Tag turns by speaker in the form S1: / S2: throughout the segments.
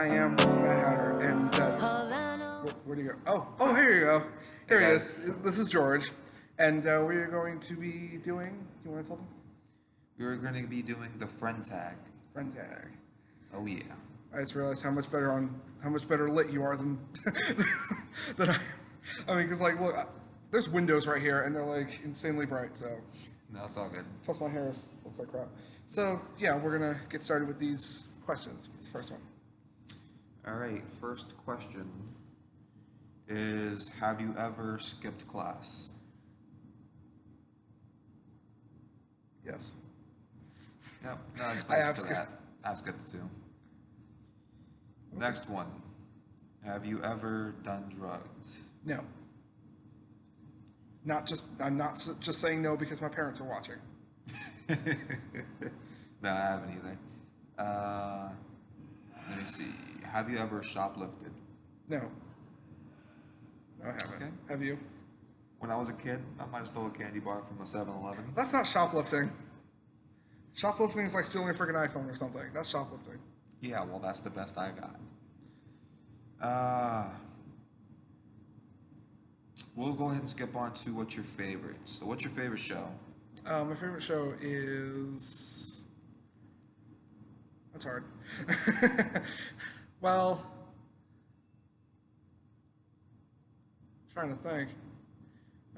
S1: I am Matt Hatter, and where do you go? Oh, here you go. Here
S2: Hey
S1: he
S2: guys,
S1: is. This is George, and we're going to be doing. You want to tell them?
S2: we're going to be doing the friend tag.
S1: Friend tag.
S2: Oh yeah.
S1: I just realized how much better lit you are than than I. I mean, because like, look, there's windows right here, and they're like insanely bright. So,
S2: No, it's all good.
S1: plus my hair looks like crap. So yeah, we're gonna get started with these questions. What's the first one?
S2: All right, first question is, have you ever skipped class?
S1: Yes.
S2: Yep, no
S1: I
S2: explanation
S1: have
S2: for
S1: skipped.
S2: that. I've skipped too. Next one. Have you ever done drugs?
S1: No. I'm not just saying no because my parents are watching.
S2: No, I haven't either. Let me see. Have you ever shoplifted?
S1: No. No, I haven't.
S2: Okay.
S1: Have you?
S2: When I was a kid, I might have stole a candy bar from a 7-Eleven.
S1: That's not shoplifting. Shoplifting is like stealing a freaking iPhone or something. That's shoplifting.
S2: Yeah, well, that's the best I got. We'll go ahead and skip on to what's your favorite. So, what's your favorite show?
S1: My favorite show is. That's hard. Well, trying to think.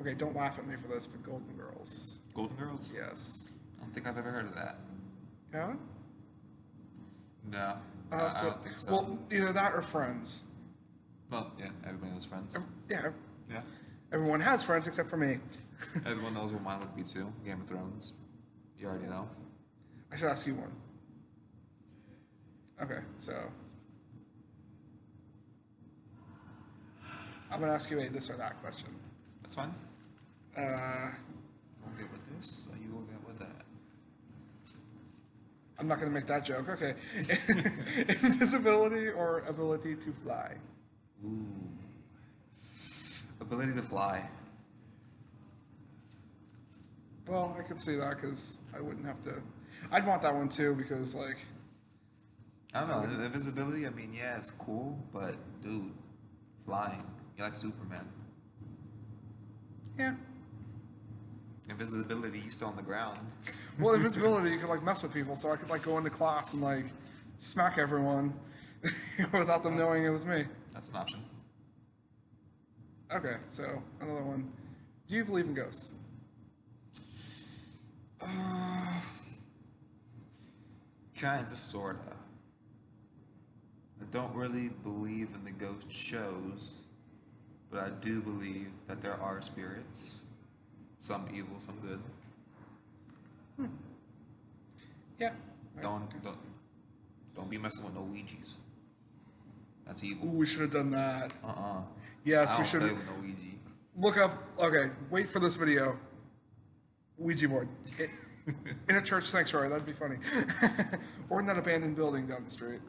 S1: Okay, don't laugh at me for this, but Golden Girls.
S2: Golden Girls?
S1: Yes.
S2: I don't think I've ever heard of that.
S1: You haven't?
S2: No,
S1: I'll have
S2: I
S1: to-
S2: don't think so.
S1: Well, either that or Friends.
S2: Well, yeah, everybody knows Friends.
S1: Yeah,
S2: Yeah,
S1: everyone has friends except for me.
S2: everyone knows what mine would be too. Game of Thrones. You already know.
S1: I should ask you one. Okay, so I'm gonna ask you a this or that question.
S2: That's fine.
S1: Uh,
S2: You will get with this, or you will get with that.
S1: I'm not gonna make that joke. Okay, invisibility or ability to fly?
S2: Ooh. Ability to fly.
S1: Well, I could see that because I wouldn't have to. I'd want that one too because like
S2: I don't know. Invisibility, I mean, yeah, it's cool, but dude, flying. You're like Superman.
S1: yeah.
S2: Invisibility, you still on the ground.
S1: Well, invisibility you could like mess with people, so I could like go into class and like smack everyone without them knowing it was me.
S2: That's an option.
S1: Okay, so another one. Do you believe in ghosts?
S2: Kinda, sorta. I don't really believe in the ghost shows, but I do believe that there are spirits. Some evil, some good.
S1: Yeah.
S2: Don't be messing with no Ouijas. That's
S1: Ooh,
S2: evil.
S1: we should have done that.
S2: Uh-uh.
S1: Yes,
S2: I
S1: we
S2: don't
S1: should
S2: play with no Ouija.
S1: look up. Okay, wait for this video. Ouija board in a church sanctuary. That'd be funny. Or in that abandoned building down the street.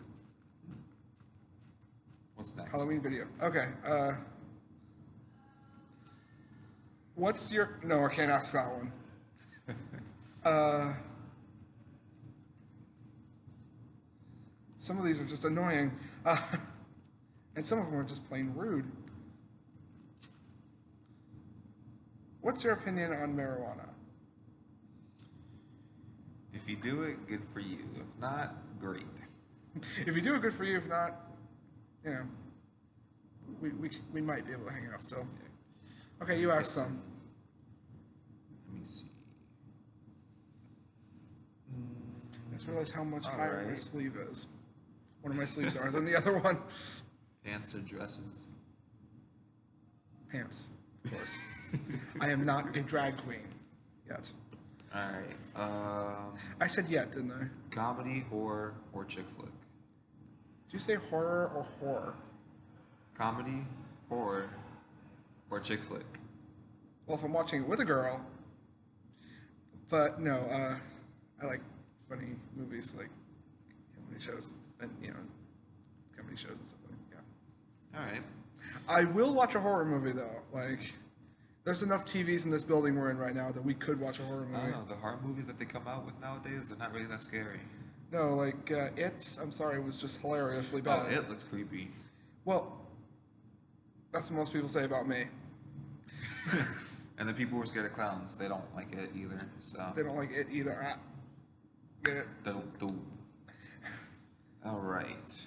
S2: What's next?
S1: Halloween video. Okay. What's your? No, I can't ask that one. Some of these are just annoying, and some of them are just plain rude. What's your opinion on marijuana?
S2: If you do it, good for you. If not, great.
S1: If you do it, good for you. If not, you know, we might be able to hang out still. Okay, you ask some.
S2: Let me see.
S1: I just realized how much
S2: All
S1: higher my
S2: right.
S1: sleeve is. One of my sleeves are than the other one.
S2: Pants or dresses?
S1: Pants, of course. I am not a drag queen yet.
S2: Alright.
S1: I said yet, didn't I?
S2: Comedy, horror, or chick flick?
S1: Did you say horror or horror?
S2: Comedy, horror, or chick flick?
S1: Well, if I'm watching it with a girl, but no, I like funny movies like comedy shows and comedy shows and stuff like that.
S2: Alright.
S1: I will watch a horror movie though. Like, there's enough TVs in this building we're in right now that we could watch a horror
S2: I
S1: movie.
S2: don't know. The horror movies that they come out with nowadays, they're not really that scary.
S1: No, like it. I'm sorry, was just hilariously bad.
S2: Oh, it looks creepy.
S1: Well, that's what most people say about me.
S2: And the people who are scared of clowns, they don't like it either. So
S1: They don't like it either. Get it?
S2: the all right.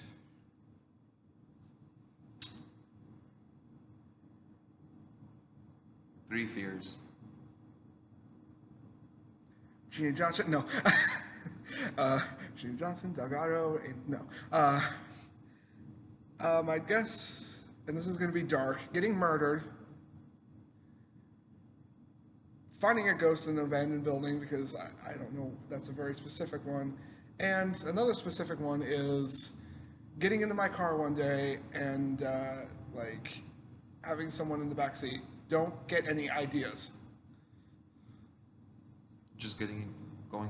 S2: Three fears.
S1: Gene Johnson? No. Gene Johnson, Delgado? No. I guess, and this is going to be dark, getting murdered, finding a ghost in an abandoned building, because I don't know, that's a very specific one. And another specific one is getting into my car one day and, like, having someone in the back seat. Don't get any ideas.
S2: Just going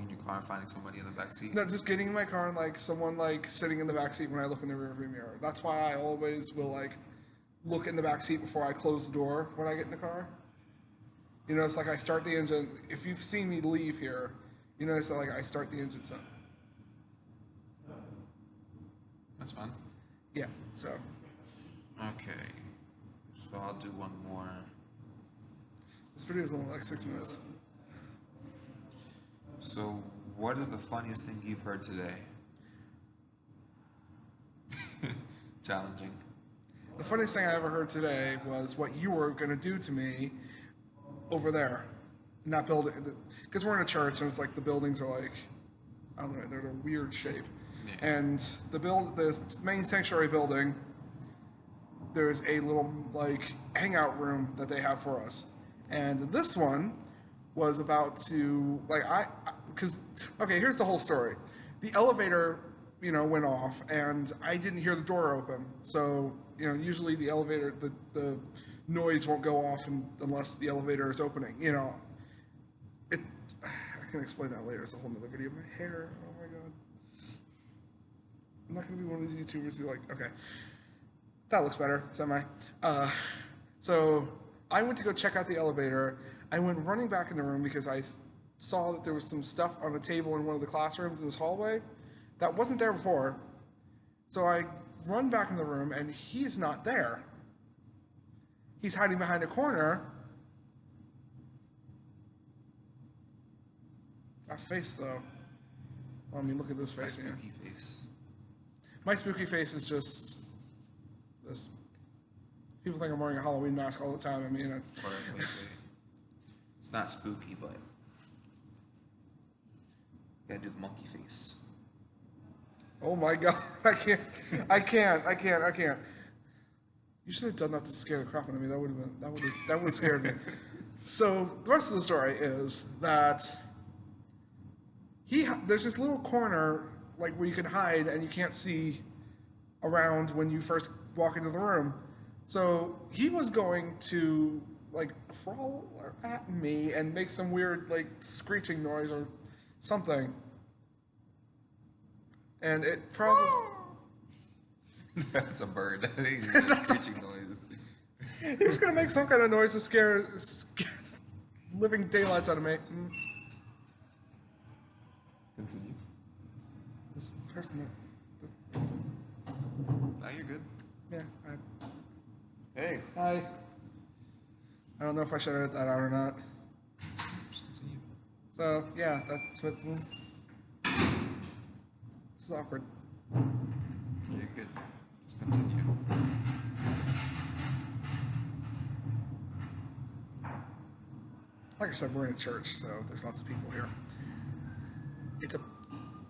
S2: in your car and finding somebody in the back seat.
S1: No, just getting in my car and like someone like sitting in the back seat when I look in the rearview mirror. That's why I always will like look in the back seat before I close the door when I get in the car. You know, it's like I start the engine. If you've seen me leave here, you notice that like I start the engine up.
S2: That's fun.
S1: Yeah. So
S2: Okay. So I'll do one more.
S1: this video is only like 6 minutes.
S2: So, what is the funniest thing you've heard today? Challenging.
S1: The funniest thing I ever heard today was what you were going to do to me over there in that building. Because we're in a church and it's like the buildings are like, I don't know, they're a weird shape.
S2: Yeah.
S1: And the main sanctuary building, there's a little like hangout room that they have for us. And this one was about to like okay, here's the whole story. The elevator, you know, went off and I didn't hear the door open. So, you know, usually the elevator the noise won't go off unless the elevator is opening, you know. I can explain that later. It's a whole nother video. My hair, oh my god. I'm not gonna be one of these YouTubers who like, okay. That looks better, semi. So I went to go check out the elevator. I went running back in the room because I saw that there was some stuff on a table in one of the classrooms in this hallway that wasn't there before. So I run back in the room and he's not there. He's hiding behind a corner. That face though. Well, I mean, look at this
S2: My
S1: face. Yeah.
S2: spooky face.
S1: My spooky face is just this. People think I'm wearing a Halloween mask all the time. I mean, it's,
S2: Wait. It's not spooky, but you gotta do the monkey face.
S1: oh my god, I can't. You should have done that to scare the crap out of me. That would have scared me. So the rest of the story is that there's this little corner like where you can hide and you can't see around when you first walk into the room. So he was going to like crawl at me and make some weird like screeching noise or something. And it probably
S2: That's a bird. I think it's screeching noise.
S1: he was gonna make some kind of noise to scare living daylights out of me.
S2: Continue.
S1: This person,
S2: Now you're good.
S1: yeah.
S2: Hey.
S1: I don't know if I should edit that out or not.
S2: Just continue.
S1: So yeah, that's what. This is awkward.
S2: You're good. Just continue.
S1: Like I said, we're in a church, so there's lots of people here. It's a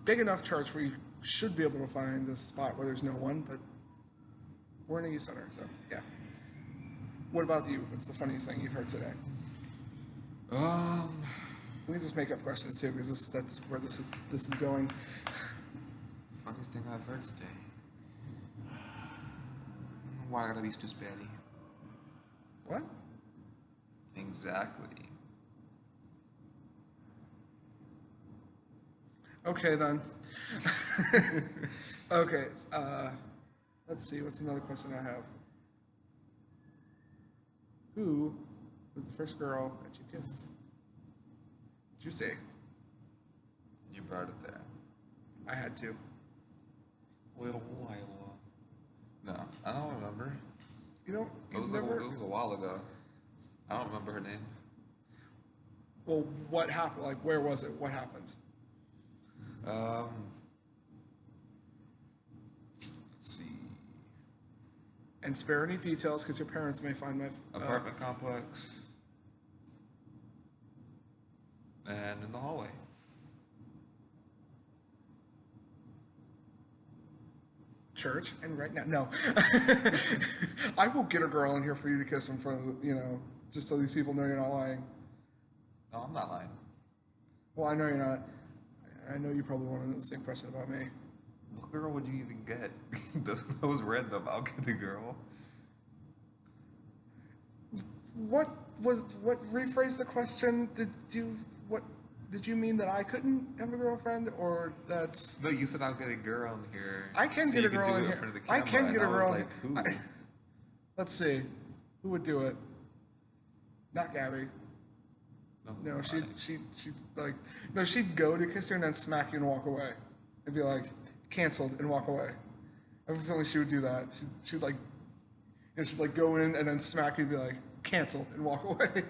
S1: big enough church where you should be able to find a spot where there's no one, but we're in a youth center, so yeah. What about you? What's the funniest thing you've heard today? We can just make up questions too, because that's where this is going.
S2: Funniest thing I've heard today. Why I gotta be so spatty?
S1: What?
S2: Exactly.
S1: Okay then. Okay. Let's see. What's another question I have? Who was the first girl that you kissed? Did you say?
S2: You brought it there.
S1: I had to.
S2: Little Lila. No, I don't remember.
S1: You know,
S2: It was, it was a while ago. I don't remember her name.
S1: Well, what happened? Like, where was it? What happened?
S2: Let's see.
S1: And spare any details because your parents may find my
S2: Apartment complex. And in the hallway.
S1: church. And right now, no. I will get a girl in here for you to kiss in front of, just so these people know you're not lying.
S2: No, I'm not lying.
S1: Well, I know you're not. I know you probably want to know the same question about me.
S2: What girl would you even get? That was random. I'll get the girl.
S1: Rephrase the question? Did you mean that I couldn't have a girlfriend, or that's?
S2: No, you said I'll get a girl in here.
S1: I can
S2: so
S1: get
S2: you
S1: a girl
S2: do
S1: in
S2: it
S1: here.
S2: front of the
S1: I
S2: camera,
S1: can get a
S2: and I was
S1: girl.
S2: like, who?
S1: Let's see, who would do it? Not Gabby. No, she'd go to kiss her and then smack you and walk away, and be like, canceled, and walk away. I have a feeling she would do that. She'd go in and then smack you and be like, canceled, and walk away.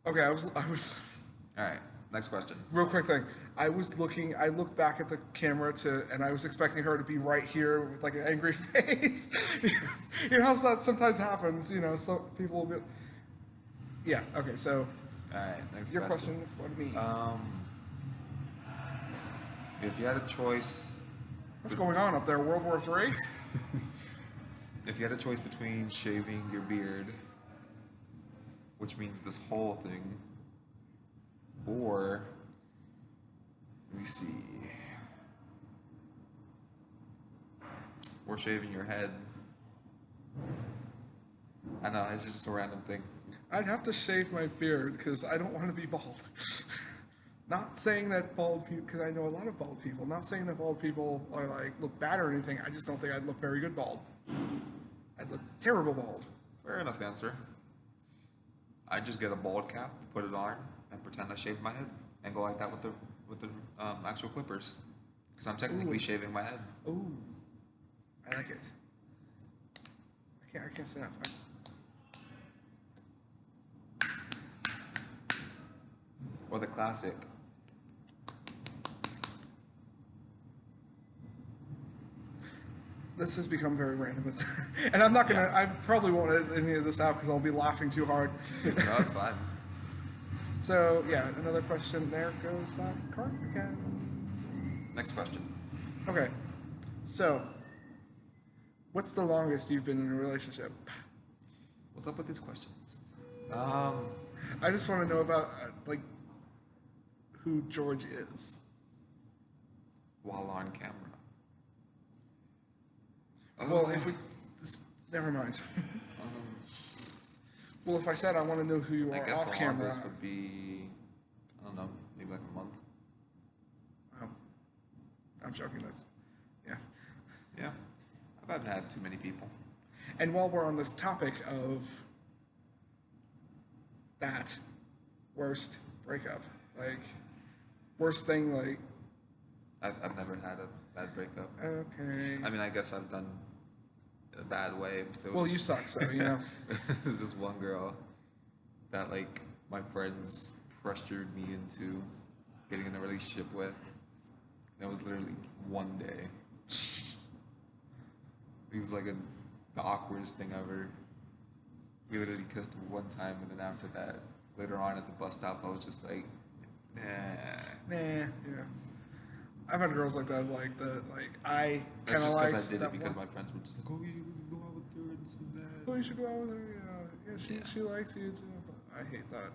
S1: Okay, I was.
S2: All right, next question.
S1: Real quick thing. I looked back at the camera and I was expecting her to be right here with like an angry face. You know how that sometimes happens, so people will be. Yeah, okay, so.
S2: All right, next
S1: your question for me.
S2: If you had a choice.
S1: What's going on up there? World War III?
S2: If you had a choice between shaving your beard, which means this whole thing, or, let me see, or shaving your head. I know, it's just a random thing.
S1: I'd have to shave my beard because I don't want to be bald. Not saying that bald people, because I know a lot of bald people, not saying that bald people are look bad or anything, I just don't think I'd look very good bald. I'd look terrible bald.
S2: Fair enough answer. I'd just get a bald cap, put it on, and pretend I shaved my head, and go like that with the actual clippers, because I'm technically shaving my head.
S1: Ooh, I like it. I can't snap.
S2: Or the classic.
S1: This has become very random, and I'm not gonna. I probably won't edit any of this out because I'll be laughing too hard.
S2: No, that's fine.
S1: So yeah, another question. There goes that card again.
S2: Next question.
S1: Okay, so what's the longest you've been in a relationship?
S2: What's up with these questions?
S1: I just want to know about who George is.
S2: While on camera.
S1: Well, never mind. Well, if I said I want to know who you
S2: I
S1: are
S2: guess
S1: off
S2: the
S1: camera,
S2: longest would be, I don't know, maybe like a month.
S1: I'm joking. That's
S2: Yeah, I haven't had too many people.
S1: And while we're on this topic of that worst breakup, worst thing,
S2: I've never had a bad breakup.
S1: Okay.
S2: I mean, I guess I've done it a bad way. But
S1: Well, you suck, so
S2: There's this one girl that my friends pressured me into getting in a relationship with. And it was literally one day. It was the awkwardest thing ever. We literally kissed one time, and then after that, later on at the bus stop, I was just like, nah.
S1: Yeah. I've had girls like that, I kind
S2: That's
S1: of
S2: just
S1: like.
S2: because I did it because my friends were just like, oh, yeah, we can go out with her and this and that.
S1: Oh, you should go out with her. Yeah, she likes you too. But I hate that.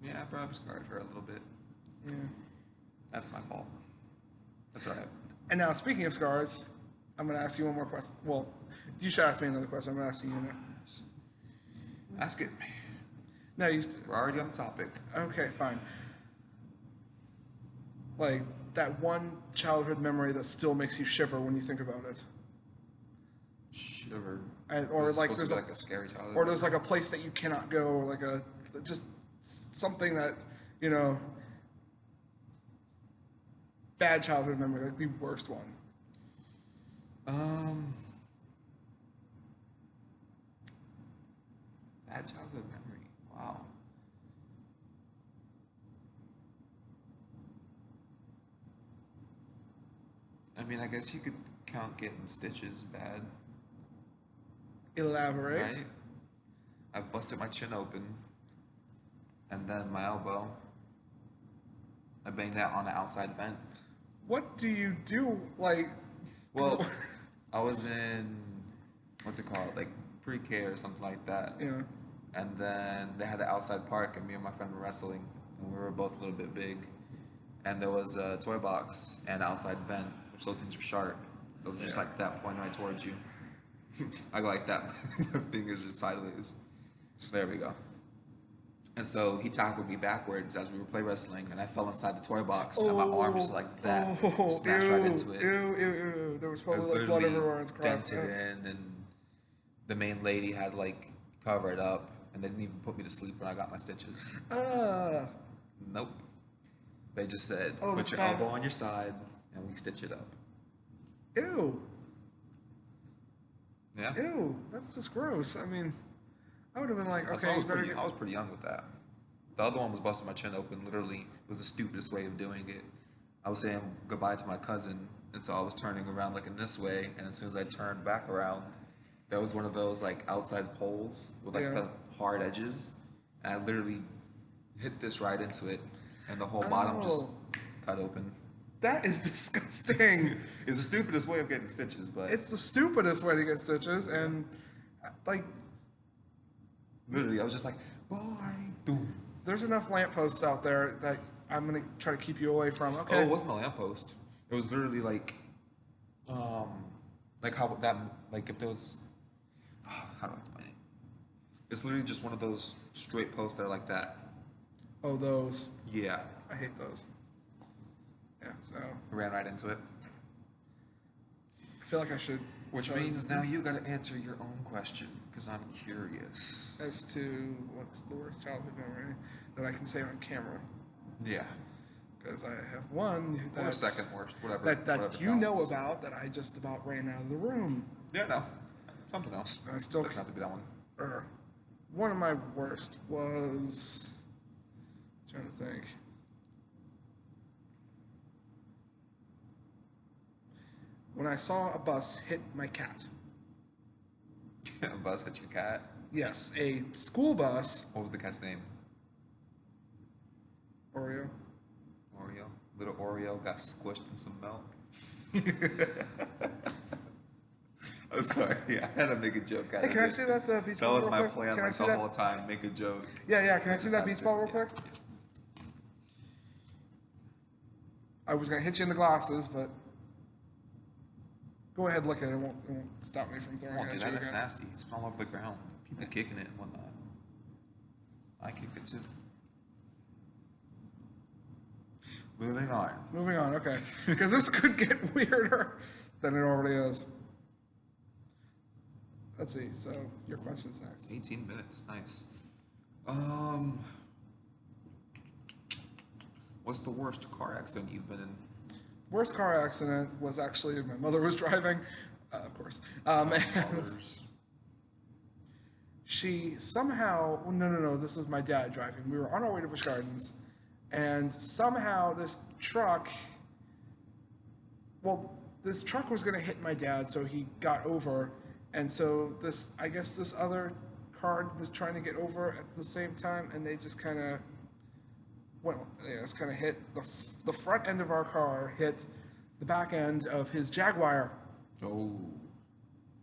S2: Yeah, I probably scarred her a little bit.
S1: Yeah.
S2: That's my fault. That's all right.
S1: And now, speaking of scars, I'm going to ask you one more question. Well, you should ask me another question. I'm going to ask you next.
S2: Ask it.
S1: No, you.
S2: We're already on the topic.
S1: Okay, fine. That one childhood memory that still makes you shiver when you think about it.
S2: Shiver.
S1: Or
S2: It's supposed
S1: there's
S2: to be a scary childhood.
S1: or there's a place that you cannot go, just something that bad childhood memory, like the worst one.
S2: Um, bad childhood memory. Wow. I mean, I guess you could count getting stitches bad,
S1: Elaborate.
S2: right? I've busted my chin open, and then my elbow. I banged that on the outside vent.
S1: What do you do? Like,
S2: Well, I was in what's it called, like pre-K or something like that.
S1: yeah.
S2: And then they had the outside park, and me and my friend were wrestling, and we were both a little bit big. And there was a toy box and outside vent, which those things are sharp. Those are just like that, pointing right towards you. I go like that, my fingers are sideways. There we go. And so he tackled me backwards as we were play wrestling, and I fell inside the toy box, and my arm just like that, smashed right into it.
S1: Ew. There was
S2: It was
S1: probably like blood
S2: literally
S1: everywhere. It's crap.
S2: dented in, and the main lady had like cover it up, and they didn't even put me to sleep when I got my stitches. Nope. They just said,
S1: Oh,
S2: put
S1: that's
S2: your
S1: bad.
S2: elbow on your side, and we stitch it up.
S1: Ew.
S2: Yeah.
S1: Ew. That's just gross. I mean, I would have been like,
S2: That's
S1: okay,
S2: why
S1: you better get.
S2: I was pretty young with that. The other one was busting my chin open. Literally, it was the stupidest way of doing it. I was saying goodbye to my cousin, and so I was turning around looking this way, and as soon as I turned back around, there was one of those like outside poles with like
S1: Yeah.
S2: the hard edges, and I literally hit this right into it, and the whole bottom just
S1: Oh.
S2: cut open.
S1: That is disgusting.
S2: It's the stupidest way of getting stitches, but
S1: It's the stupidest way to get stitches, and like,
S2: literally, I was just like, bye, boom.
S1: there's enough lampposts out there that I'm gonna try to keep you away from.
S2: Oh,
S1: Okay.
S2: it wasn't a lamppost. It was literally like how that, like if there was, how do I explain it? It's literally just one of those straight posts that are like that.
S1: Oh, those.
S2: Yeah,
S1: I hate those. Yeah. So
S2: I ran right into it.
S1: I feel like I should.
S2: Which
S1: start
S2: means now you gotta answer your own question, because I'm curious.
S1: as to what's the worst childhood memory that I can say on camera,
S2: Yeah.
S1: because I have one
S2: Or
S1: that's,
S2: second worst, whatever.
S1: that
S2: whatever
S1: you know
S2: counts.
S1: about that I just about ran out of the room.
S2: Yeah, no. Something else.
S1: I still
S2: Doesn't have to be that one.
S1: Or one of my worst was trying to think. When I saw a bus hit my cat.
S2: A bus hit your cat.
S1: Yes, a school bus.
S2: What was the cat's name?
S1: Oreo.
S2: Oreo. Little Oreo got squished in some milk. I'm sorry. I had to make a joke out
S1: Hey,
S2: of
S1: can I
S2: it.
S1: see that beach
S2: That
S1: ball
S2: was
S1: real
S2: my
S1: quick?
S2: plan,
S1: Can I
S2: like
S1: see
S2: the
S1: that?
S2: whole time. Make a joke.
S1: Yeah. Can I see
S2: Just
S1: that
S2: had
S1: beach
S2: to,
S1: ball real
S2: yeah.
S1: quick? I was gonna hit you in the glasses, but go ahead, look at it. It won't stop me from throwing
S2: Won't
S1: it
S2: do
S1: at
S2: that.
S1: you
S2: That's
S1: again.
S2: nasty. It's been all over the ground. People kicking it and whatnot. I kicked it too. Moving on.
S1: Moving on, okay. Because this could get weirder than it already is. Let's see. So your question's next.
S2: 18 minutes. Nice. What's the worst car accident you've been in?
S1: Worst car accident was actually my mother was driving, of course. And
S2: Others.
S1: she somehow, no, this is my dad driving. We were on our way to Busch Gardens, and somehow this truck was going to hit my dad, so he got over. And so I guess this other car was trying to get over at the same time, and they just kind of, it's kind of hit the front end of our car, hit the back end of his Jaguar.
S2: Oh.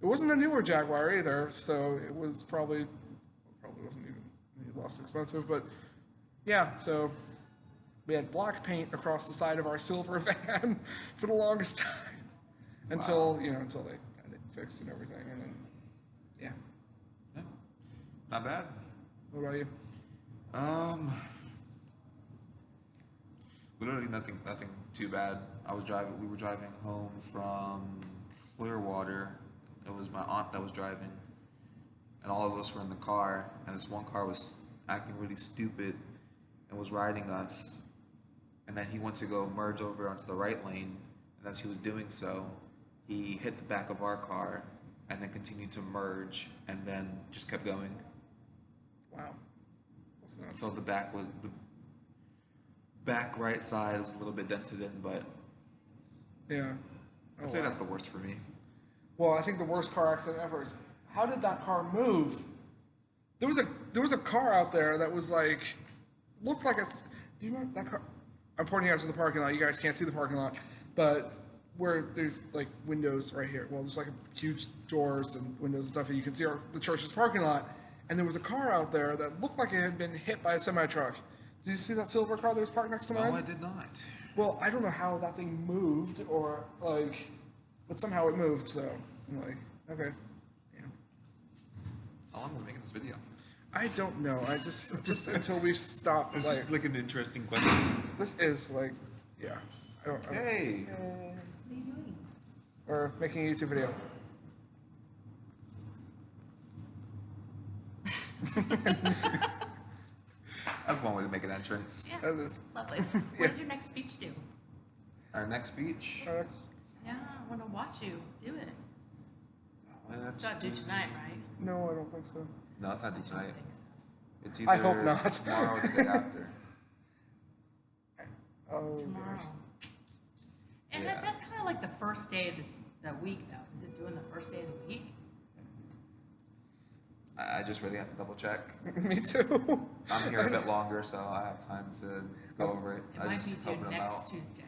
S1: It wasn't a newer Jaguar either, so it was probably wasn't even lost expensive, but yeah, so we had black paint across the side of our silver van for the longest time until they got it fixed and everything, and then yeah.
S2: Yeah. Not bad.
S1: What about you?
S2: Literally nothing too bad. We were driving home from Clearwater. It was my aunt that was driving, and all of us were in the car, and this one car was acting really stupid and was riding us. and then he went to go merge over onto the right lane, and as he was doing so, he hit the back of our car, and then continued to merge, and then just kept going.
S1: Wow. That's nuts.
S2: So the back right side was a little bit dented in, but
S1: Yeah.
S2: I'd say that's the worst for me.
S1: Well, I think the worst car accident ever is how did that car move? There was a car out there that was like looked like a. Do you remember that car? I'm pointing out to the parking lot. You guys can't see the parking lot, but where there's like windows right here. Well, there's like huge doors and windows and stuff, and you can see the church's parking lot. And there was a car out there that looked like it had been hit by a semi truck. Did you see that silver car that was parked next to mine?
S2: No, I did not.
S1: Well, I don't know how that thing moved, or like, but somehow it moved. So I'm like, okay, yeah.
S2: How long are we making this video?
S1: I don't know. I just until we stop.
S2: It's
S1: Like,
S2: just like an interesting question.
S1: this is like, yeah. I don't.
S2: Hey.
S3: What are you doing?
S1: Or making a YouTube video.
S2: That's one way to make an entrance.
S3: Yeah,
S1: That is.
S3: lovely. What does your next speech do?
S2: Our next speech.
S3: Yeah, I want to watch you do it.
S2: Let's
S3: It's not due tonight, right?
S1: No, I don't think so.
S2: No, it's not due
S3: I
S2: tonight.
S3: don't think so.
S2: It's either
S1: I hope not.
S2: tomorrow or the day after.
S1: Oh.
S3: Tomorrow.
S1: gosh.
S3: And
S2: Yeah.
S3: that's kind of like the first day of the week, though. Is it doing the first day of the week?
S2: I just really have to double check.
S1: Me too.
S2: I'm here a bit longer, so I have time to go over it.
S3: It
S2: I
S3: might be
S2: just
S3: due
S2: open them
S3: next
S2: out.
S3: Tuesday.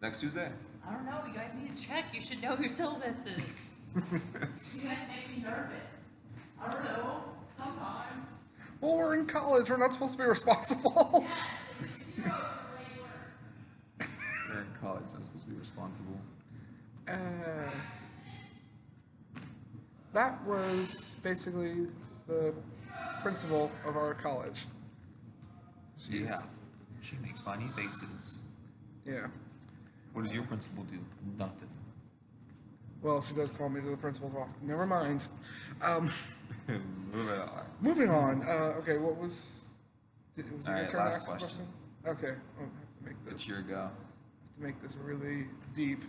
S2: Next Tuesday.
S3: I don't know. You guys need to check. You should know your syllabuses. You guys make me nervous. I don't know. Sometime.
S1: Well, we're in college. We're not supposed to be responsible.
S2: We're in college. I'm supposed to be responsible.
S1: Uh, that was basically the principal of our college. She's-
S2: Yeah. She makes funny faces.
S1: Yeah.
S2: What does your principal do? Nothing.
S1: Well, she does call me to the principal's office. Never mind.
S2: Moving on.
S1: Moving on. Okay, what was? Was it
S2: All
S1: your
S2: right,
S1: turn to
S2: last
S1: ask a
S2: question.
S1: Okay, I'll have to make this.
S2: It's your go.
S1: To make this really deep.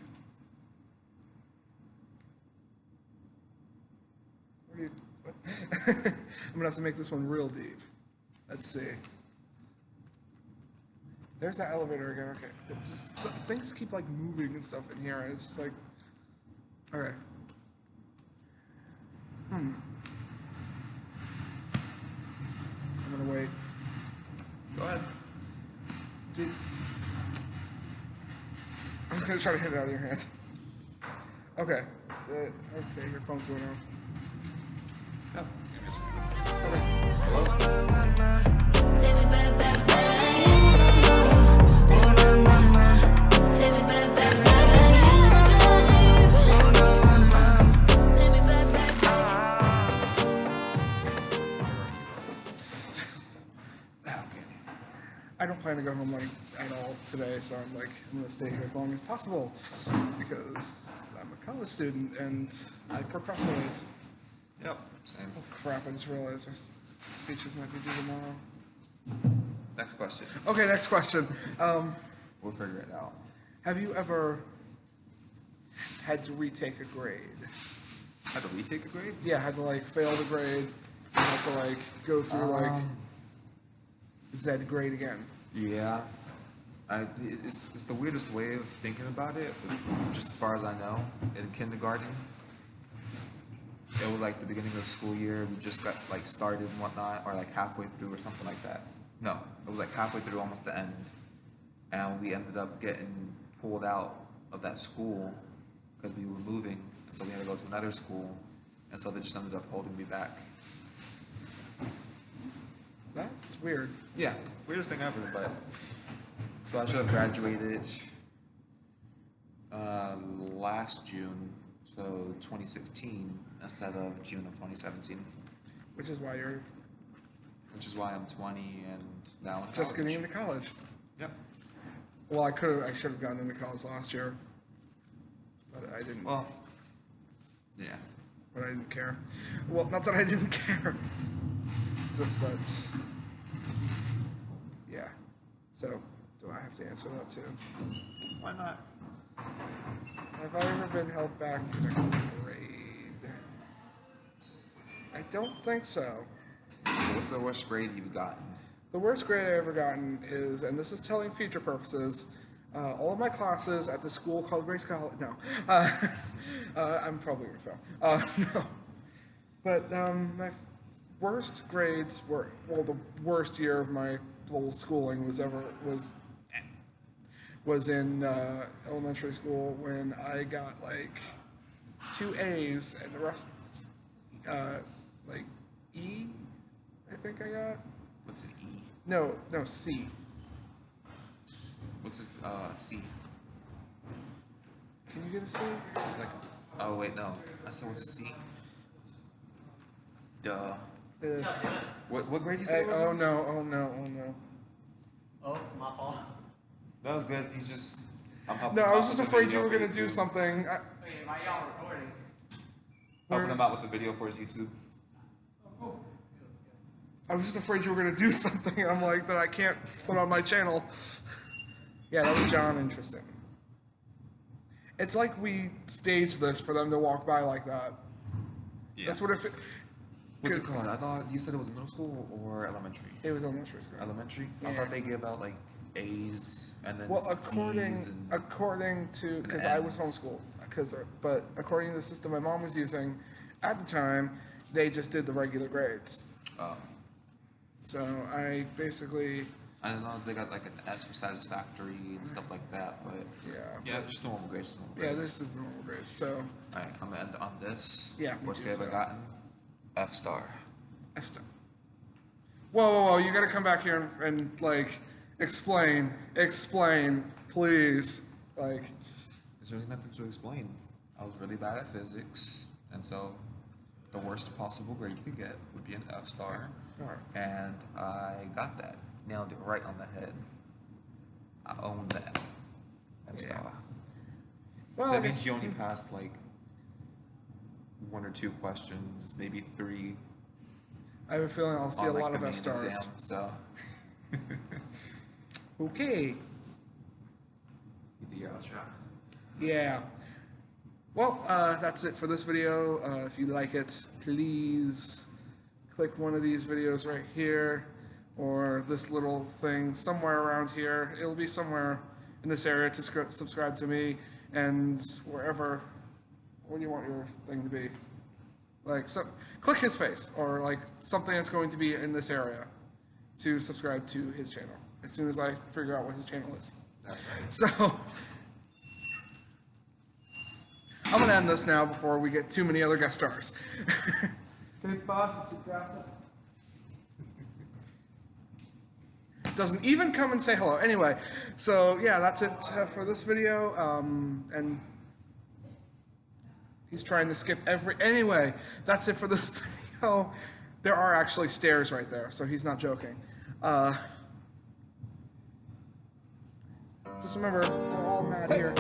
S1: What are you? What? I'm gonna have to make this one real deep. Let's see. There's that elevator again. Okay, it's just, things keep like moving and stuff in here, and it's just like, okay. I'm gonna wait.
S2: Go ahead.
S1: I'm just gonna try to hit it out of your hand. Okay. Okay, your phone's going off.
S2: Yep.
S1: Okay.
S4: Take me back, back, back. Take me back, back, back. Take me back, back, back.
S2: Okay.
S1: I don't plan to go home like at all today, so I'm like I'm gonna stay here as long as possible because I'm a college student and I procrastinate.
S2: Yep. Same.
S1: Oh crap! I just realized our speeches might be due tomorrow.
S2: Next question.
S1: Okay, next question.
S2: We'll figure it out.
S1: Have you ever had to retake a grade?
S2: Had to retake a grade?
S1: Yeah, had to like fail the grade, and had to like go through like Z grade again.
S2: Yeah. It's the weirdest way of thinking about it, but just as far as I know, in kindergarten, it was like the beginning of the school year, we just got like started and whatnot, or like halfway through or something like that. No, it was like halfway through, almost the end. And we ended up getting pulled out of that school because we were moving, and so we had to go to another school, and so they just ended up holding me back.
S1: That's weird.
S2: Yeah, weirdest thing ever, but so I should have graduated last June, so 2016 instead of June of 2017,
S1: Which is why you're
S2: which is why I'm 20 and now in
S1: just getting
S2: college.
S1: into college.
S2: Yep.
S1: Well, I should have gotten into college last year, but I didn't.
S2: Well, yeah.
S1: But I didn't care. Well, not that I didn't care. Just that. Yeah. So Do I have to answer that too?
S2: Why not?
S1: Have I ever been held back in a grade? I don't think so.
S2: What's the worst grade you've gotten?
S1: The worst grade I ever gotten is, and this is telling future purposes, all of my classes at the school called Grace College. No, I'm probably gonna fail. No, but my worst grades were, well, the worst year of my whole schooling was in elementary school when I got like 2 A's and the rest like E, I think I got.
S2: What's an E?
S1: No, C.
S2: What's this C?
S1: Can you get a C?
S2: It's like, oh wait, no. I said what's a C? Duh. What grade you say it was?
S1: Oh no.
S5: Oh, my fault.
S2: That was good. He's just. I'm helping
S1: No,
S2: him
S1: I
S2: out
S1: was just
S2: with the
S1: afraid you
S2: video
S1: were
S2: for
S1: gonna do
S2: YouTube.
S1: something.
S5: Wait, why y'all recording?
S2: Helping him out with the video for his YouTube.
S1: I was just afraid you were gonna do something. I'm like that I can't put on my channel. Yeah, that was John. Interesting. It's like we staged this for them to walk by like that.
S2: Yeah.
S1: That's what it.
S2: What's it called? I thought you said it was middle school or elementary.
S1: It was elementary school.
S2: Elementary. I
S1: Yeah.
S2: thought they gave out like A's and then
S1: Well,
S2: C's and
S1: according to, because I was
S2: M's.
S1: homeschooled, but according to the system my mom was using at the time, they just did the regular grades. So I basically,
S2: I don't know if they got like an S for satisfactory and stuff like that, but
S1: yeah,
S2: just normal grades. Normal
S1: yeah,
S2: grades.
S1: this is normal grades. So
S2: Alright, I'm gonna end on this.
S1: Yeah, me
S2: Worst
S1: too,
S2: grade I've
S1: so.
S2: gotten? F star.
S1: F star. Whoa! You got to come back here and like explain, please. Like,
S2: There's really nothing to explain. I was really bad at physics, and so the worst possible grade you could get would be an F star.
S1: alright.
S2: And I got that. Nailed it right on the head. I own that. F star.
S1: Well,
S2: That means you only passed like 1 or 2 questions, maybe 3
S1: I have a feeling I'll see a
S2: on like
S1: lot
S2: the
S1: of
S2: main
S1: F stars.
S2: exam. So
S1: Okay.
S2: you do your outro.
S1: Yeah. Well, that's it for this video. If you like it, please click one of these videos right here, or this little thing somewhere around here. It'll be somewhere in this area to subscribe to me, and wherever. Where do you want your thing to be? Like, so, click his face, or like something that's going to be in this area to subscribe to his channel. As soon as I figure out what his channel is.
S2: That's right.
S1: So, I'm gonna end this now before we get too many other guest stars. Big boss, doesn't even come and say hello. Anyway, so yeah, that's it for this video. And he's trying to skip anyway, that's it for this video. There are actually stairs right there, so he's not joking. Just remember, we're all mad here.